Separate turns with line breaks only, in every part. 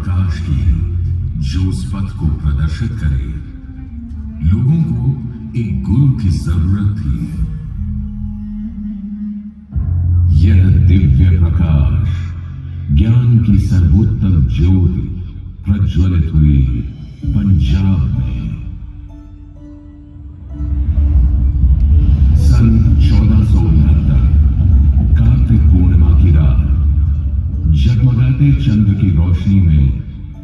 प्रकाश की जो उस पथ को प्रदर्शित करे। लोगों को एक गुरु की जरूरत थी। यह दिव्य प्रकाश, ज्ञान की सर्वोत्तम ज्योति प्रज्वलित हुई पंजाब में। सन 1469 कार्तिक पूर्णिमा की रात जगमगाते चंद्र की रोशनी में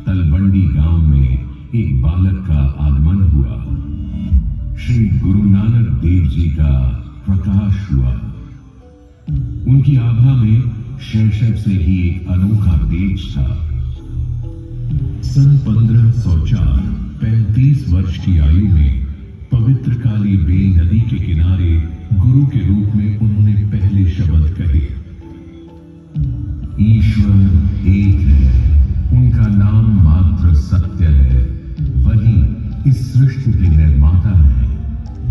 तलवंडी गांव में एक बालक का आगमन हुआ। श्री गुरु नानक देव जी का प्रकाश हुआ। उनकी आभा में शैशव से ही एक अनोखा तेज था। सन 1504 35 वर्ष की आयु में पवित्र काली बेई नदी के किनारे गुरु के रूप में उन्होंने पहले शब्द कहे, ईश्वर एक है, उनका नाम मात्र सत्य है, वही इस सृष्टि के निर्माता है।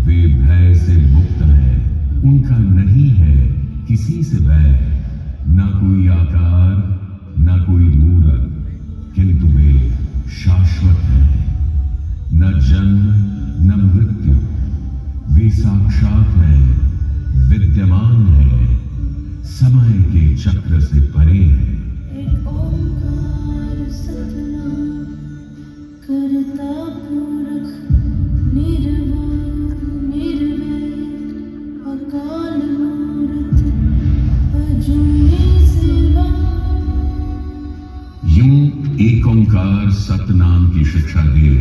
वे भय से मुक्त हैं, उनका नहीं है किसी से भय, ना कोई आकार ना कोई मूरत, किंतु वे शाश्वत हैं। न जन्म न मृत्यु, वे साक्षात हैं, विद्यमान हैं, समय के चक्र से परे हैं।
एक ओंकार सतनाम करता पुरख निर्वाण निर्वैर अकाल मूर्त अजूनी सेवा।
यूं एक ओंकार सतनाम की शिक्षा दे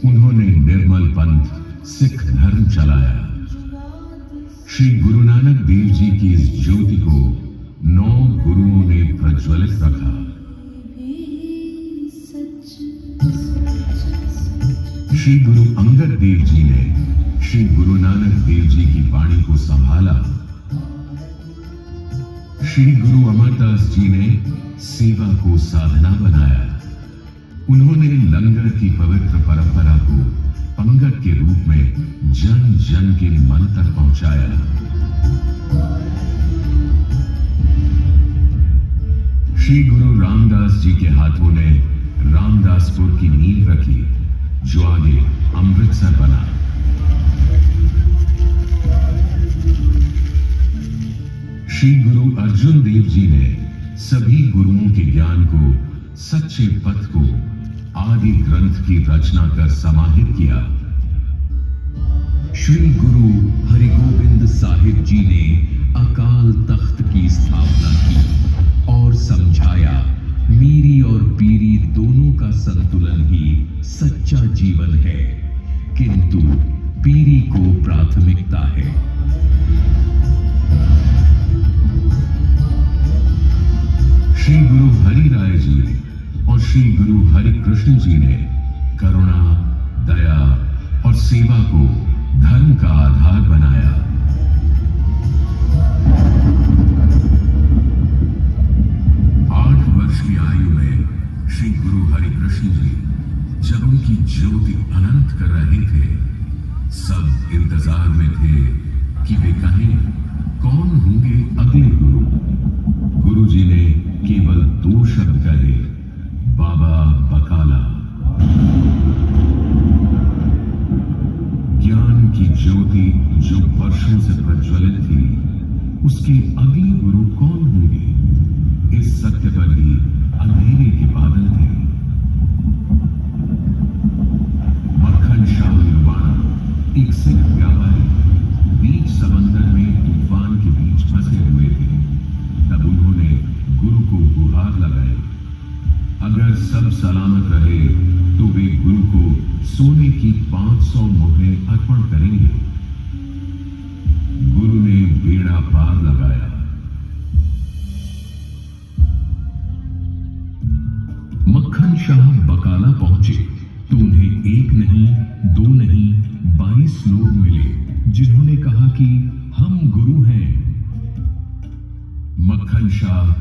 उन्होंने निर्मल पंथ सिख धर्म चलाया। श्री गुरु नानक देव जी की इस ज्योति को 9 गुरुओं ने प्रज्वलित रखा। श्री गुरु अंगद देव जी ने श्री गुरु नानक देव जी की वाणी को संभाला। श्री गुरु अमरदास जी ने सेवा को साधना बनाया। उन्होंने लंगर की पवित्र परंपरा को पंगत के रूप में जन जन के मन तक पहुंचाया। श्री गुरु रामदास जी के हाथों ने रामदासपुर की नींव रखी, जो आगे अमृतसर बना। श्री गुरु अर्जुन देव जी ने सभी गुरुओं के ज्ञान को, सच्चे पथ को आदि ग्रंथ की रचना कर समाहित किया। श्री गुरु हरिगोविंद साहिब जी ने अकाल तख्त की स्थापना की और समझाया, मीरी और पीरी दोनों का संतुलन ही सच्चा जीवन है, किंतु पीरी को प्राथमिकता है। श्री गुरु हरि राय जी और श्री गुरु हरि कृष्ण जी ने करुणा, दया और सेवा को धर्म का आधार बनाया। 8 वर्ष की आयु में श्री गुरु हरि कृष्ण जी जब उनकी ज्योति अनंत कर रहे थे, सब इंतजार में थे कि वे कहें कौन होंगे अगले गुरु। गुरु जी ने केवल 2 शब्द कहे, बाबा बकाला। ज्ञान की ज्योति जो वर्षों से प्रज्वलित थी, उसके अगले गुरु कौन होंगे? इस सत्य पर ही अंधेरे के बादल थे। मक्खन शाह लुबाना, एक सिख व्यापारी, बीच समंदर में तूफान के बीच फंसे हुए थे। तब उन्होंने गुरु को गुहार लगाई, अगर सब सलामत रहे तो वे गुरु को सोने की 500 मुहरें अर्पण करेंगे। गुरु ने बेड़ा पार लगाया। मक्खन शाह बकाला पहुंचे तो उन्हें 1 नहीं 2 नहीं 22 लोग मिले, जिन्होंने कहा कि हम गुरु हैं। मक्खन शाह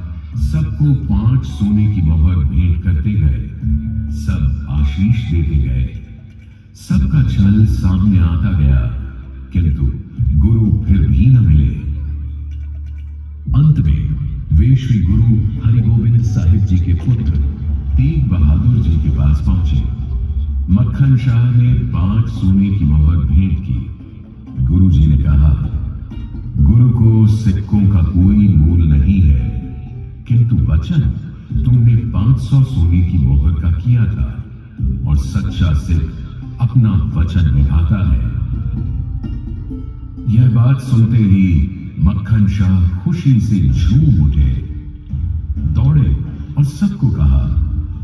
सबको 5 सोने की मोहर भेंट करते गए, सब आशीष देते गए। सबका छल सामने आता गया, किंतु गुरु फिर भी न मिले। अंत में वे श्री गुरु हरिगोविंद साहिब जी के पुत्र तेग बहादुर जी के पास पहुंचे। मक्खन शाह ने 5 सोने की मोहर भेंट की। गुरुजी ने कहा, गुरु को सिक्कों का कोई मूल नहीं है, किंतु वचन तुमने 500 सोने की मोहर का किया था, और सच्चा सिख अपना वचन निभाता है। यह बात सुनते ही मक्खन शाह खुशी से झूम उठे, दौड़े और सबको कहा,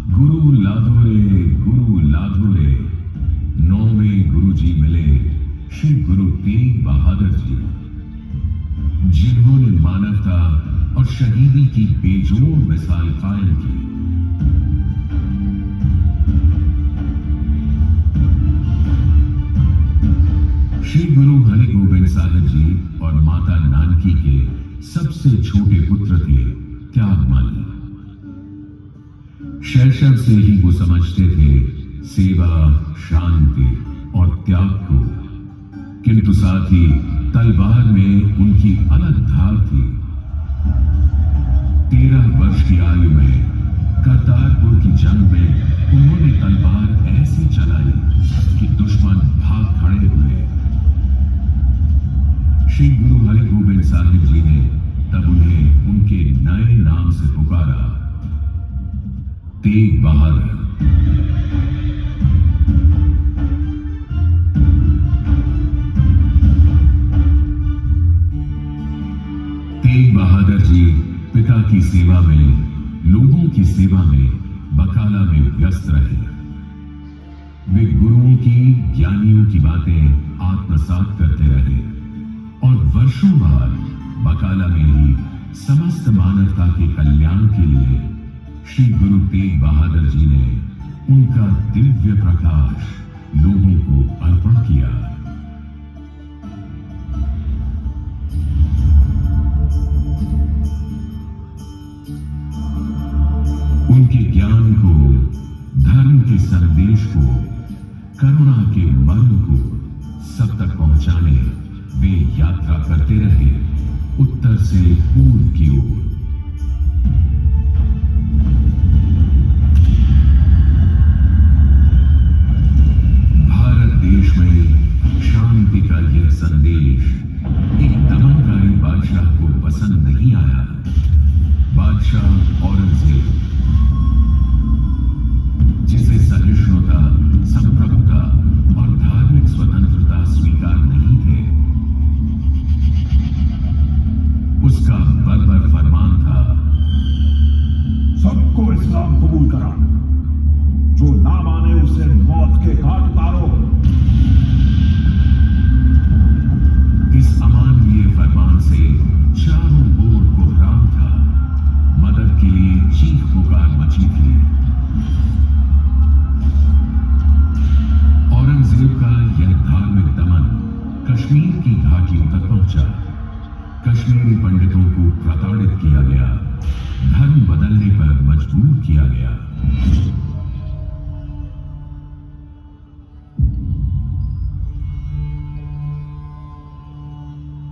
गुरु लाधो रे, गुरु लाधो रे। 9वें गुरु जी मिले श्री गुरु तेग बहादुर जी, जिन्होंने मानवता और शहीदी की बेजोड़ मिसाल कायम की। श्री गुरु हरि गोविंद साहिब जी और माता नानकी के सबसे छोटे पुत्र थे त्यागमल। शैशव से ही वो समझते थे सेवा, शांति और त्याग को, किंतु साथ ही तलवार में उनकी अलग धार थी। 13 वर्ष की आयु में करतारपुर की जंग में उन्होंने तलवार ऐसी चलाई कि दुश्मन भाग खड़े हुए। श्री गुरु हरि गोविंद साहिब जी ने तब उन्हें उनके नए नाम से पुकारा, तेग बहादुर। तेग बहादुर जी पिता की सेवा में, लोगों की सेवा में बकाला में व्यस्त रहे। वे गुरुओं की, ज्ञानियों की बातें आत्मसात करते रहे और वर्षों बाद बकाला में ही समस्त मानवता के कल्याण के लिए श्री गुरु तेग बहादुर जी ने उनका दिव्य प्रकाश लोगों को अर्पण किया। उनके ज्ञान को, धर्म के संदेश को, करुणा के मर्म को सब तक पहुंचाने वे यात्रा करते रहे, उत्तर से पूर्व की ओर। भारत देश में शांति का यह संदेश एक दमनकारी बादशाह को पसंद नहीं आया। बादशाह औरंगजेब, जिसे सहिष्णुता, संप्रभुता और धार्मिक स्वतंत्रता स्वीकार नहीं थे, उसका बर्बर फरमान था,
सबको इस्लाम कबूल करा, जो ना माने उसे मौत के घाट उतारो।
इस अमानवीय फरमान से चारों ओर कोहराम था। मदद के लिए चीख पुकार मची थी। औरंगजेब का यह धार्मिक दमन कश्मीर की घाटियों तक पहुंचा। कश्मीरी पंडितों को प्रताड़ित किया गया, धर्म बदलने पर मजबूर किया गया।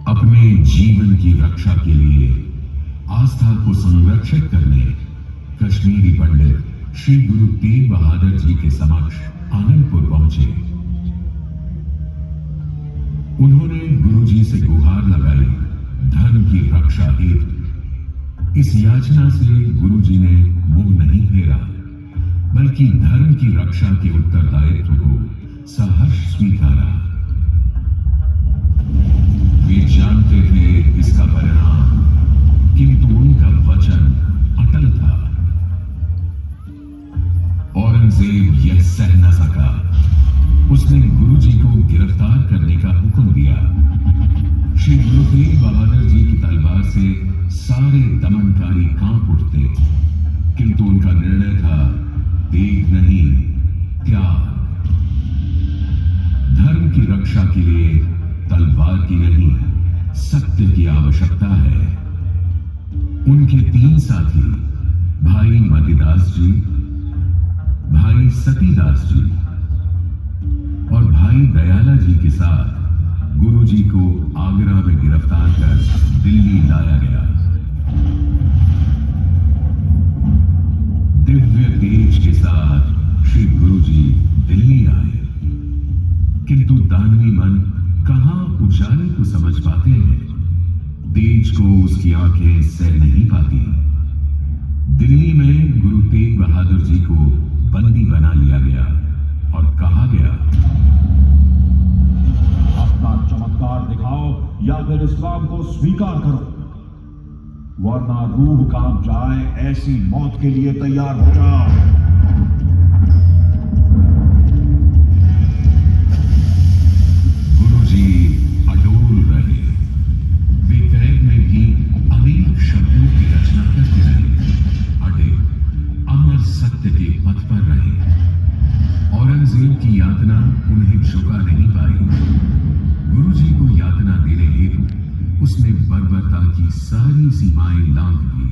अपने जीवन की रक्षा के लिए आस्था को संरक्षित करने कश्मीरी पंडित श्री गुरु तेग बहादुर जी के समक्ष आनंदपुर पहुंचे। उन्होंने गुरु जी से गुहार लगाई, धर्म की रक्षा हेतु। इस याचना से गुरु जी ने मुंह नहीं फेरा, बल्कि धर्म की रक्षा के उत्तरदायित्व को सहर्ष स्वीकारा। वे जानते थे इसका परिणाम, किंतु उनका वचन अटल था। औरंगजेब यह सह न सका। उसने गुरुजी को गिरफ्तार करने का हुक्म दिया। श्री गुरु तेग बहादुर जी की तलवार से सारे दमनकारी कांप उठते, किंतु उनका निर्णय था, तेग नहीं, त्याग। धर्म की रक्षा के लिए तलवार की नहीं, सत्य की आवश्यकता है। उनके 3 साथी, भाई मतिदास जी, भाई सतीदास जी और भाई दयाला जी के साथ गुरु जी को आगरा में गिरफ्तार कर दिल्ली लाया गया। दिव्य तेज उसकी आंखें सह नहीं पाती। दिल्ली में गुरु तेग बहादुर जी को बंदी बना लिया गया और कहा गया,
अपना चमत्कार दिखाओ या फिर इस्लाम को स्वीकार करो, वरना रूह कांप जाए, ऐसी मौत के लिए तैयार हो जाओ।
गुरुजी अडोल रहे। वे कैद में भी अनेक शब्दों की रचना करते रहे, अड़े अमर सत्य के पथ पर रहे। औरंगजेब की यातना उन्हें झुका नहीं पाई। गुरुजी को यातना देने हेतु उसने बर्बरता की सारी सीमाएं लांघ दी।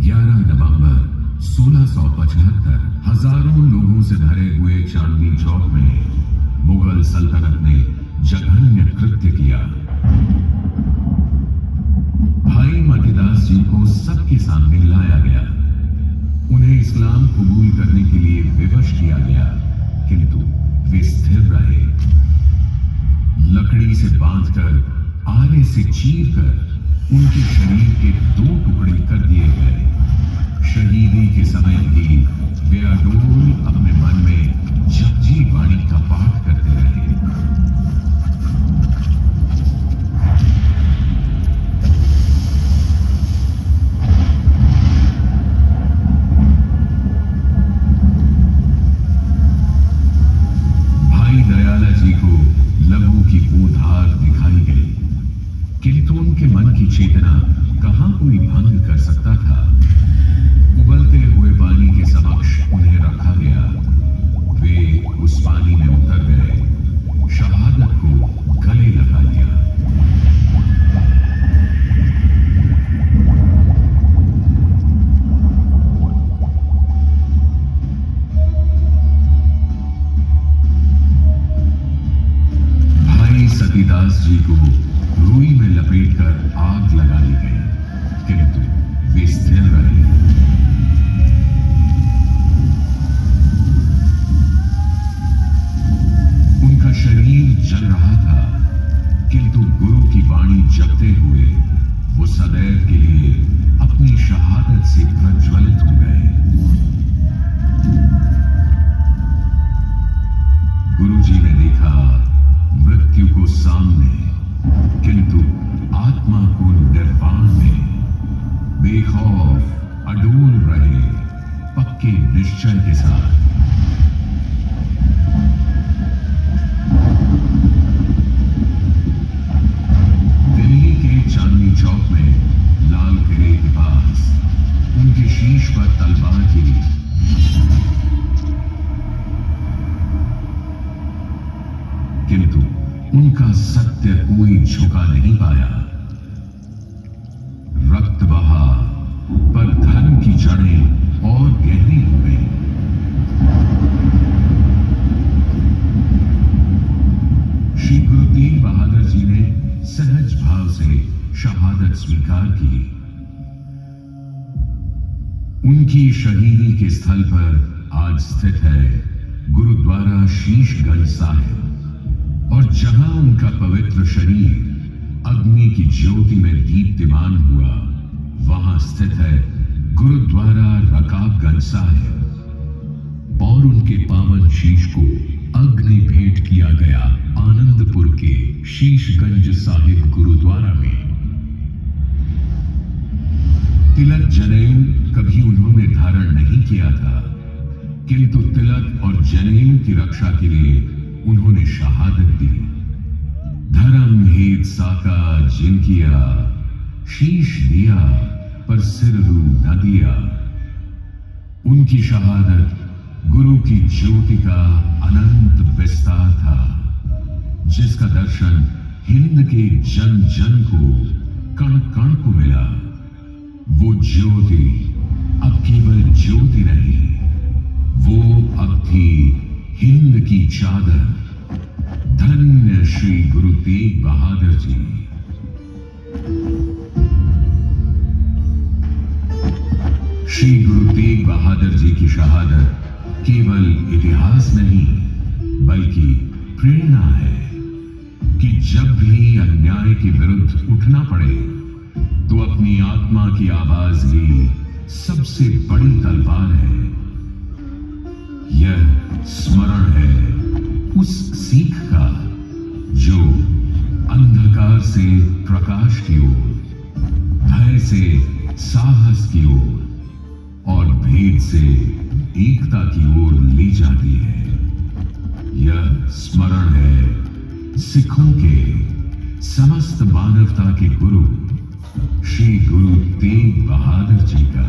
11 नवंबर 1675 हजारों लोगों से भरे हुए चांदनी चौक में मुगल सल्तनत ने जघन्य कृत्य किया। भाई मतीदास जी को सबके सामने लाया गया। उन्हें इस्लाम कबूल करने के लिए विवश किया गया, किंतु वे स्थिर रहे। लकड़ी से बांधकर, आरे से चीरकर उनके शरीर के 2 टुकड़े कर दिए गए। शहीदी के समय भी वे अडोल अपने मन में जपजी वाणी का पाठ करते रहे। भाई दयाला जी को लहू की बूंधार दिखाई गई, किंतु उनके मन की चेतना कहां कोई भंग कर सकता था। उबलते हुए पानी के समक्ष उन्हें रखा गया। वे उस पानी में उतर गए, शहादत को गले लगा लिया। भाई सतीदास जी को रुई में लपेटकर आग लगा दी गई, किंतु वे स्थिर रहे। उनका शरीर जल रहा था, किंतु गुरु की वाणी जपते हुए वो सदैव के लिए अपनी शहादत से प्रज्वलित हो गए। गुरुजी ने देखा मृत्यु को सामने, किंतु आत्मा को निर्वाण में। बेखौफ अडोल रहे, पक्के निश्चय के साथ। दिल्ली के चांदनी चौक में लाल किले के पास उनके शीश पर तलवार गिरी। किंतु उनका सत्य कोई झुका नहीं पाया। रक्त बहा, पर धर्म की जड़ें और गहरी हो गई। श्री गुरु तेग बहादुर जी ने सहज भाव से शहादत स्वीकार की। उनकी शहीदी के स्थल पर आज स्थित है गुरुद्वारा शीशगंज साहिब, और जहां उनका पवित्र शरीर अग्नि की ज्योति में दीप्तिमान हुआ, वहां स्थित है गुरुद्वारा रकाबगंज साहिब। और उनके पावन शीश को अग्नि भेंट किया गया आनंदपुर के शीशगंज साहिब गुरुद्वारा में। तिलक जनेऊ कभी उन्होंने धारण नहीं किया था, किंतु तिलक और जनेऊ की रक्षा के लिए उन्होंने शहादत दी। धर्म हेत साका जिन किया, शीश दिया पर सिर रू न दिया। उनकी शहादत गुरु की ज्योति का अनंत विस्तार था, जिसका दर्शन हिंद के जन जन को, कण कण को मिला। वो ज्योति अब केवल ज्योति नहीं, वो अब थी हिंद की चादर। धन्य श्री गुरु तेग बहादुर जी। श्री गुरु तेग बहादुर जी की शहादत केवल इतिहास नहीं, बल्कि प्रेरणा है। कि जब भी अन्याय के विरुद्ध उठना पड़े तो अपनी आत्मा की आवाज ही सबसे बड़ी तलवार है। यह स्मरण है उस सीख का जो अंधकार से प्रकाश की ओर, भय से साहस की ओर और भेद से एकता की ओर ले जाती है। यह स्मरण है सिखों के समस्त मानवता के गुरु श्री गुरु तेग बहादुर जी का।